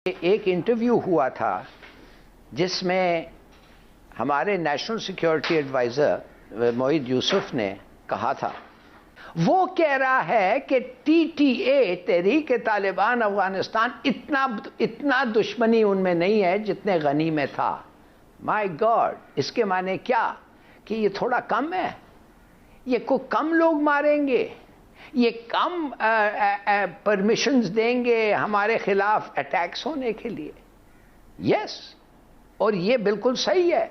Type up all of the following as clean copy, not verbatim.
एक इंटरव्यू हुआ था जिसमें हमारे नेशनल सिक्योरिटी एडवाइज़र मोहित यूसुफ ने कहा था, वो कह रहा है कि टीटीए तहरीक तालिबान अफगानिस्तान इतना दुश्मनी उनमें नहीं है जितने गनी में था। माय गॉड, इसके माने क्या कि ये थोड़ा कम है, ये को कम लोग मारेंगे, ये कम परमिशंस देंगे हमारे खिलाफ अटैक्स होने के लिए। यस, और ये बिल्कुल सही है।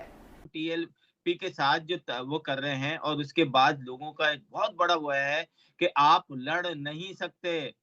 टीएलपी के साथ जो वो कर रहे हैं और उसके बाद लोगों का एक बहुत बड़ा वो है कि आप लड़ नहीं सकते।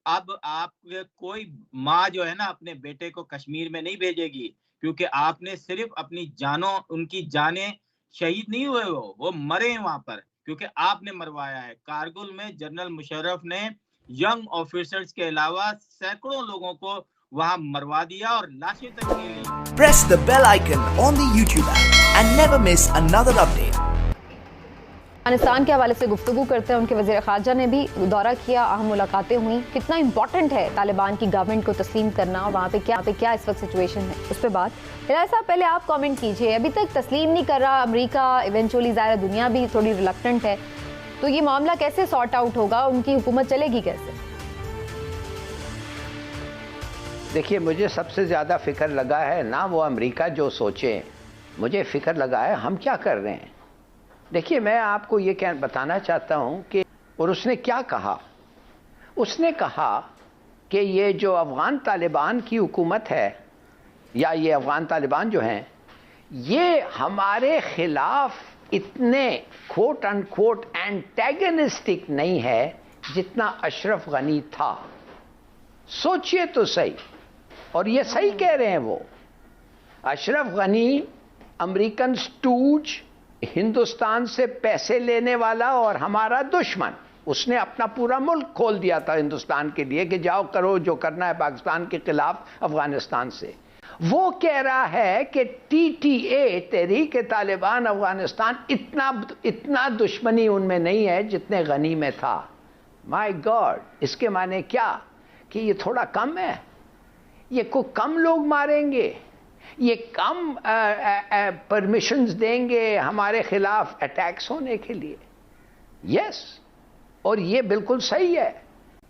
अब आप कोई माँ जो है ना अपने बेटे को कश्मीर में नहीं भेजेगी, क्योंकि आपने सिर्फ अपनी जानों, उनकी जानें शहीद नहीं हुए, वो मरे हैं वहां पर क्योंकि आपने मरवाया है। कारगिल में जनरल मुशर्रफ ने यंग ऑफिसर्स के अलावा सैकड़ों लोगों को वहां मरवा दिया और लाशें तक नहीं ली। Press the bell icon on the YouTube app and never miss another update. Afghanistan के हवाले से गुफ्तगू करते हैं। उनके वज़ीर ख़ारजा ने भी दौरा किया, अहम मुलाकातें हुई। कितना इंपॉर्टेंट है तालिबान की गवर्नमेंट को तस्लीम करना और वहाँ पे क्या इस वक्त सिचुएशन है, उस पर बात। हिलाल साहब, पहले आप कमेंट कीजिए। अभी तक तस्लीम नहीं कर रहा अमेरिका, इवेंचुअली ज़ाहिर दुनिया भी थोड़ी रिलक्टेंट है, तो ये मामला कैसे सॉर्ट आउट होगा, उनकी हुकूमत चलेगी कैसे? देखिए, मुझे सबसे ज़्यादा फ़िक्र लगा है ना वो अमेरिका जो सोचे, मुझे फ़िक्र लगा है हम क्या कर रहे हैं। देखिए, मैं आपको ये बताना चाहता हूँ कि और उसने क्या कहा। उसने कहा कि ये जो अफ़गान तालिबान की हुकूमत है या ये अफ़गान तालिबान जो हैं, ये हमारे ख़िलाफ़ इतने कोट अनकोट एंटेगनिस्टिक नहीं है जितना अशरफ गनी था। सोचिए तो सही, और ये सही कह रहे हैं वो। अशरफ गनी अमेरिकन स्टूज, हिंदुस्तान से पैसे लेने वाला और हमारा दुश्मन, उसने अपना पूरा मुल्क खोल दिया था हिंदुस्तान के लिए कि जाओ करो जो करना है पाकिस्तान के खिलाफ अफगानिस्तान से। वो कह रहा है कि टीटीए तहरीक तालिबान अफगानिस्तान इतना दुश्मनी उनमें नहीं है जितने गनी में था। माय गॉड, इसके माने क्या कि ये थोड़ा कम है, ये को कम लोग मारेंगे, ये कम परमिशंस देंगे हमारे खिलाफ अटैक्स होने के लिए। यस, और ये बिल्कुल सही है।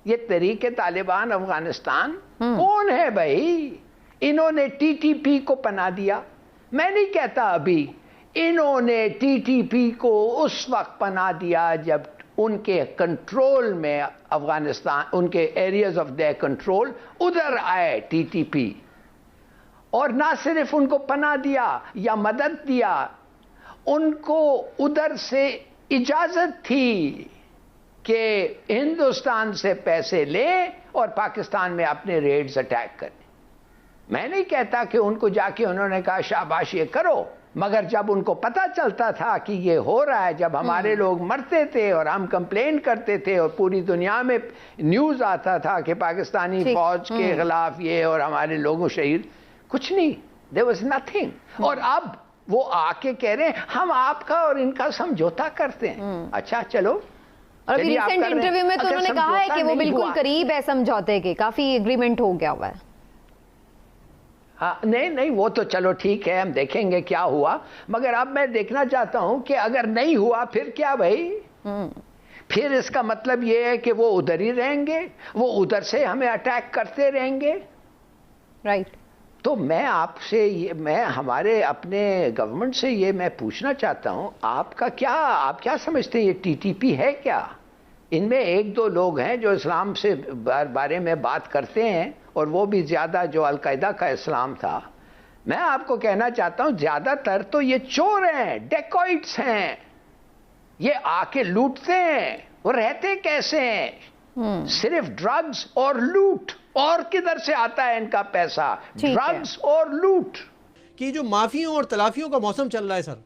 ये तहरीक तालिबान अफगानिस्तान कौन है भाई? इन्होंने टीटीपी को पनाह दिया। मैं नहीं कहता अभी, इन्होंने टीटीपी को उस वक्त पनाह दिया जब उनके कंट्रोल में अफगानिस्तान, उनके एरियाज ऑफ देयर कंट्रोल, उधर आए टीटीपी। और ना सिर्फ उनको पनाह दिया या मदद दिया, उनको उधर से इजाजत थी कि हिंदुस्तान से पैसे लें और पाकिस्तान में अपने रेड्स अटैक करें। मैं नहीं कहता कि उनको जाके उन्होंने कहा शाबाश ये करो, मगर जब उनको पता चलता था कि ये हो रहा है, जब हमारे लोग मरते थे और हम कंप्लेन करते थे और पूरी दुनिया में न्यूज़ आता था कि पाकिस्तानी फौज के खिलाफ ये और हमारे लोगों शहीद, कुछ नहीं, देयर वाज नथिंग। और अब वो आके कह रहे हैं हम आपका और इनका समझौता करते हैं। अच्छा चलो, और अभी रिसेंट इंटरव्यू में तो उन्होंने कहा है कि वो बिल्कुल करीब है समझौते के, काफी एग्रीमेंट हो गया हुआ है। हाँ, नहीं, वो तो चलो ठीक है, हम देखेंगे क्या हुआ। मगर अब मैं देखना चाहता हूं कि अगर नहीं हुआ फिर क्या भाई? फिर इसका मतलब ये है कि वो उधर ही रहेंगे, वो उधर से हमें अटैक करते रहेंगे। राइट। तो मैं आपसे मैं हमारे अपने गवर्नमेंट से ये मैं पूछना चाहता हूं, आप क्या समझते हैं ये टीटीपी है क्या? इनमें एक दो लोग हैं जो इस्लाम से बारे में बात करते हैं, और वो भी ज़्यादा जो अलकायदा का इस्लाम था। मैं आपको कहना चाहता हूं ज़्यादातर तो ये चोर हैं, डेकॉइट्स हैं, ये आके लूटते हैं। वो रहते कैसे हैं? सिर्फ ड्रग्स और लूट, और किधर से आता है इनका पैसा? ड्रग्स और लूट। कि जो माफियों और तलाफियों का मौसम चल रहा है सर,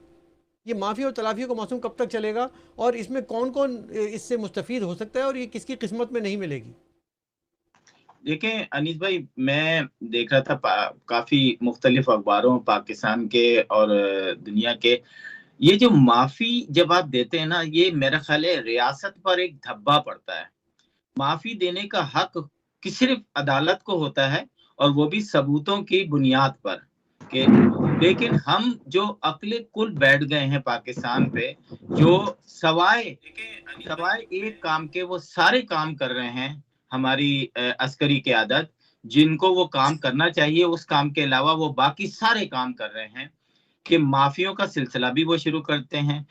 ये माफिया और तलाफियों का मौसम कब तक चलेगा और इसमें कौन कौन इससे मुस्तफीद हो सकता है और ये किसकी किस्मत में नहीं मिलेगी? देखें अनीस भाई, मैं देख रहा था काफी मुख्तलिफ अखबारों पाकिस्तान के और दुनिया के, ये जो माफी जब आप देते हैं ना, ये मेरा ख्याल है रियासत पर एक धब्बा पड़ता है। माफी देने का हक कि सिर्फ अदालत को होता है और वो भी सबूतों की बुनियाद पर के। लेकिन हम जो अकले कुल बैठ गए हैं पाकिस्तान पे, जो सवाए एक काम के वो सारे काम कर रहे हैं हमारी अस्करी क़यादत, जिनको वो काम करना चाहिए उस काम के अलावा वो बाकी सारे काम कर रहे हैं, कि माफियों का सिलसिला भी वो शुरू करते हैं।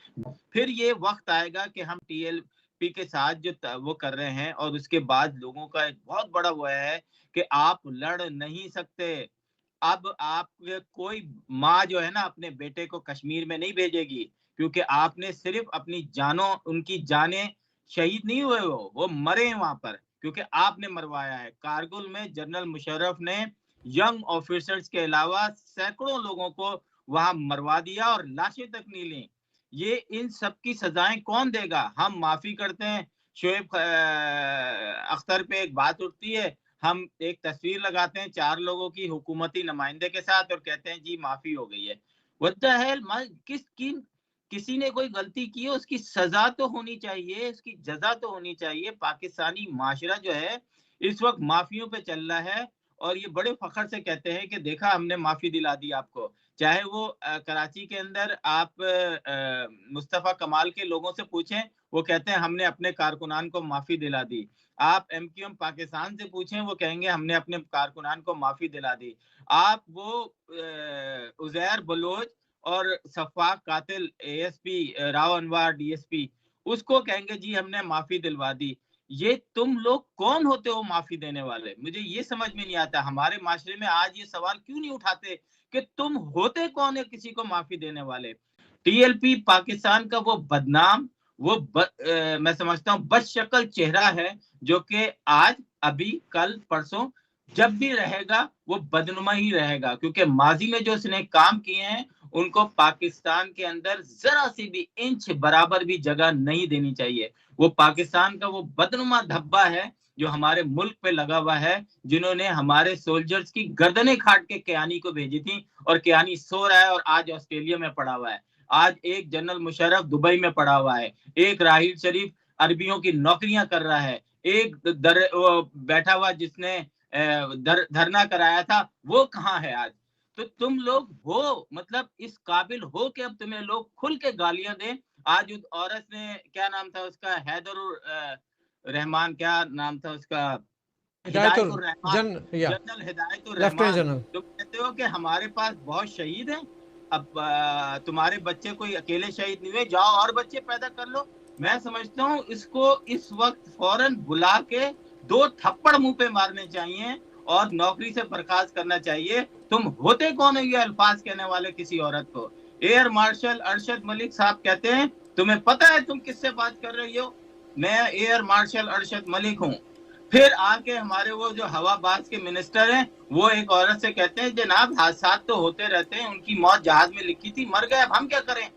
फिर ये वक्त आएगा कि हम टीएलपी के साथ जो वो कर रहे हैं, और उसके बाद लोगों का एक बहुत बड़ा वो है कि आप लड़ नहीं सकते। अब आप कोई माँ जो है ना अपने बेटे को कश्मीर में नहीं भेजेगी, क्योंकि आपने सिर्फ अपनी जानों, उनकी जानें शहीद नहीं हुए, वो मरे हैं वहां पर, क्योंकि आपने मरवाया है। कारगिल में जनरल मुशर्रफ ने यंग ऑफिसर्स के अलावा सैकड़ों लोगों को वहां मरवा दिया और लाशें तक नहीं ली। ये इन सब की सजाएं कौन देगा? हम माफी करते हैं, शोएब अख्तर पे एक बात उठती है, हम एक तस्वीर लगाते हैं 4 लोगों की हुकूमती नुमाइंदे के साथ और कहते हैं जी माफी हो गई है। व्हाट द हेल, किसी ने कोई गलती की है उसकी सजा तो होनी चाहिए, उसकी जजा तो होनी चाहिए। पाकिस्तानी माशरा जो है इस वक्त माफियों पे चल रहा है, और ये बड़े फखर से कहते हैं कि देखा हमने माफी दिला दी आपको। चाहे वो कराची के अंदर आप मुस्तफा कमाल के लोगों से पूछें, वो कहते हैं हमने अपने कारकुनान को माफी दिला दी। आप एमक्यूएम पाकिस्तान से पूछें, वो कहेंगे हमने अपने कारकुनान को माफी दिला दी। आप वो उजैर बलोच और सफाक कातिल एएसपी राव अनवर डीएसपी, उसको कहेंगे जी हमने माफी दिलवा दी। ये तुम लोग कौन होते हो माफी देने वाले? मुझे ये समझ में नहीं आता। हमारे माशरे में आज ये सवाल क्यों नहीं उठाते कि तुम होते कौन है किसी को माफी देने वाले? टीएलपी पाकिस्तान का वो बदनाम, वो मैं समझता हूँ बदशक्ल चेहरा है, जो कि आज, अभी, कल, परसों जब भी रहेगा वो बदनुमा ही रहेगा, क्योंकि माजी में जो उसने काम किए हैं उनको पाकिस्तान के अंदर जरा सी भी इंच बराबर भी जगह नहीं देनी चाहिए। वो पाकिस्तान का वो बदनुमा धब्बा है जो हमारे मुल्क पे लगा हुआ है, जिन्होंने हमारे सोल्जर्स की गर्दनें काट के कियानी को भेजी थी, और कियानी सो रहा है और आज ऑस्ट्रेलिया में पड़ा हुआ है। आज एक जनरल मुशर्रफ दुबई में पड़ा हुआ है, एक राहिल शरीफ अरबियों की नौकरियां कर रहा है, एक बैठा हुआ जिसने धरना कराया था वो कहाँ है आज? तो तुम लोग हो, मतलब इस काबिल हो कि अब तुम्हें लोग खुल के गालियां दें। आज उस औरत ने, क्या नाम था उसका, हैदर रहमान, क्या नाम था उसका, जनरल हिदायतुर रहमान, तुम कहते हो कि हमारे पास बहुत शहीद हैं, अब तुम्हारे बच्चे कोई अकेले शहीद नहीं हुए, जाओ और बच्चे पैदा कर लो। मैं समझता हूँ इसको इस वक्त फौरन बुला के 2 थप्पड़ मुंह पे मारने चाहिए और नौकरी से बर्खास्त करना चाहिए। तुम होते कौन है ये अल्फाज कहने वाले किसी औरत को? एयर मार्शल अरशद मलिक साहब कहते हैं, तुम्हें पता है तुम किससे बात कर रही हो? मैं एयर मार्शल अरशद मलिक हूँ। फिर आके हमारे वो जो हवाबाज के मिनिस्टर हैं, वो एक औरत से कहते हैं जनाब हादसा तो होते रहते हैं, उनकी मौत जहाज में लिखी थी, मर गए, अब हम क्या करें?